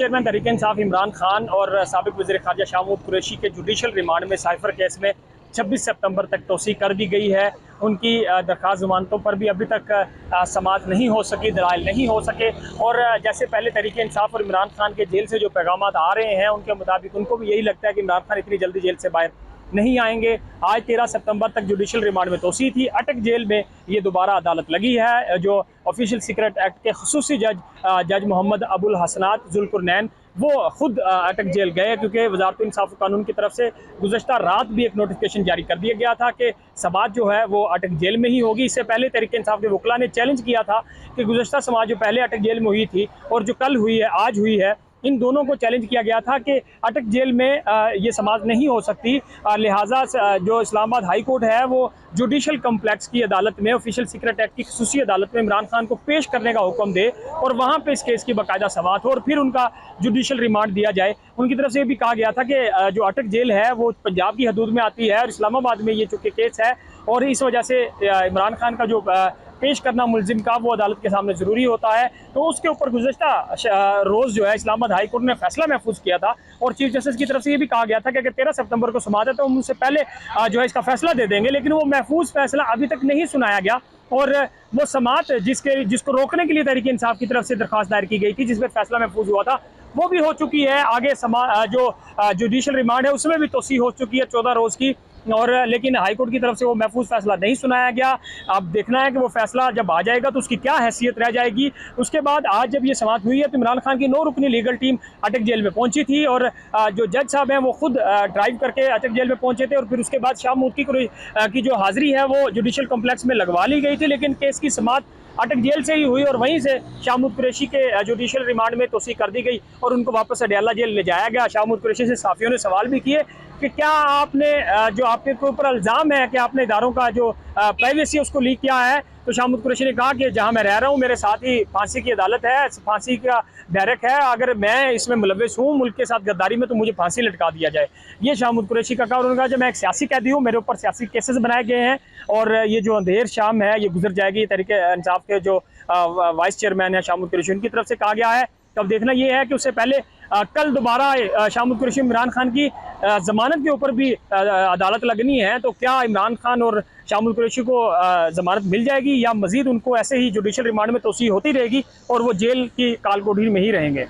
Chairman Tehreek Insaf Imran Khan और साबिक वज़ीर ख़ारजा शाह महमूद कुरैशी के जुडिशल रिमांड में साइफर केस में 26 सितंबर तक तोसी कर दी गई है। उनकी दरख्वास्त ज़मानतों पर भी अभी तक समाअत नहीं हो सकी, दलाइल नहीं हो सके। और जैसे पहले तहरीक इंसाफ और इमरान खान के जेल से जो पैगामात आ रहे हैं, उनके मुताबिक उनको भी यही लगता है कि इमरान खान इतनी जल्दी जेल से बाहर नहीं आएंगे। आज 13 सितंबर तक जुडिशल रिमांड में तोसी थी। अटक जेल में ये दोबारा अदालत लगी है। जो ऑफिशियल सीक्रेट एक्ट के खुसूसी जज मोहम्मद अबुल हसनात जुल्कुरनैन वो खुद अटक जेल गए, क्योंकि वजारत इंसाफ कानून की तरफ से गुज़श्ता रात भी एक नोटिफिकेशन जारी कर दिया गया था कि समाअत जो है वो अटक जेल में ही होगी। इससे पहले तहरीक इंसाफ के वकला ने चैलेंज किया था कि गुज़श्ता समाअत जो पहले अटक जेल में हुई थी और जो कल हुई है, आज हुई है, इन दोनों को चैलेंज किया गया था कि अटक जेल में ये समाअत नहीं हो सकती। लिहाजा जो इस्लामाबाद हाई कोर्ट है वो जुडिशल कम्प्लेक्स की अदालत में, ऑफिशियल सीक्रेट एक्ट की खुसूसी अदालत में इमरान खान को पेश करने का हुक्म दे और वहाँ पे इस केस की बाकायदा समाअत हो और फिर उनका जुडिशल रिमांड दिया जाए। उनकी तरफ से ये भी कहा गया था कि जो अटक जेल है वो पंजाब की हदूद में आती है और इस्लामाबाद में ये चूँकि केस है और इस वजह से इमरान खान का जो पेश करना मुलजिम का वो अदालत के सामने ज़रूरी होता है। तो उसके ऊपर गुज़श्ता रोज़ जो है इस्लामाबाद हाई कोर्ट ने फैसला महफूज किया था और चीफ जस्टिस की तरफ से ये भी कहा गया था कि अगर 13 सितंबर को समाअत है तो हम उससे पहले जो है इसका फैसला दे देंगे, लेकिन वो महफूज फैसला अभी तक नहीं सुनाया गया। और वो समाअत जिसको रोकने के लिए तहरीक इंसाफ की तरफ से दरख्वास्त दायर की गई थी, जिस पर फैसला महफूज हुआ था, वो भी हो चुकी है। आगे जो जुडिशल रिमांड है उसमें भी तोसी हो चुकी है 14 रोज़ की, और लेकिन हाईकोर्ट की तरफ से वो महफूज फैसला नहीं सुनाया गया। अब देखना है कि वो फैसला जब आ जाएगा तो उसकी क्या हैसियत रह जाएगी। उसके बाद आज जब ये समाअत हुई है तो इमरान खान की 9 रुकनी लीगल टीम अटक जेल में पहुंची थी और जो जज साहब हैं वो खुद ड्राइव करके अटक जेल में पहुंचे थे और फिर उसके बाद शाह महमूद की जो हाजिरी है वो जुडिशल कम्प्लेक्स में लगवा ली गई थी, लेकिन केस की समाअत अटक जेल से ही हुई और वहीं से शाह महमूद कुरैशी के जुडिशल रिमांड में तोसी कर दी गई और उनको वापस अडयाला जेल ले जाया गया। शाह महमूद कुरैशी से साफियों ने सवाल भी किए कि क्या आपने जो आपके ऊपर इल्ज़ाम है कि आपने इदारों का जो प्राइवेसी है उसको लीक किया है, तो शाह महमूद कुरैशी ने कहा कि जहां मैं रह रहा हूं मेरे साथ ही फांसी की अदालत है, फांसी का बैरक है, अगर मैं इसमें मुलव्विस हूं मुल्क के साथ गद्दारी में तो मुझे फांसी लटका दिया जाए। ये शाह महमूद कुरैशी का कहा। उन्होंने कहा जब मैं एक सियासी कैदी हूँ, मेरे ऊपर सियासी केसेस बनाए गए हैं और ये जो अंधेर शाम है ये गुजर जाएगी। तहरीक इंसाफ के जो वाइस चेयरमैन है शाह महमूद कुरैशी, उनकी तरफ से कहा गया है। तब देखना ये है कि उससे पहले कल दोबारा शाह महमूद कुरैशी इमरान खान की ज़मानत के ऊपर भी अदालत लगनी है, तो क्या इमरान खान और शाह महमूद कुरैशी को ज़मानत मिल जाएगी या मज़ीद उनको ऐसे ही जुडिशल रिमांड में तोसी होती रहेगी और वो जेल की कालकोठरी में ही रहेंगे।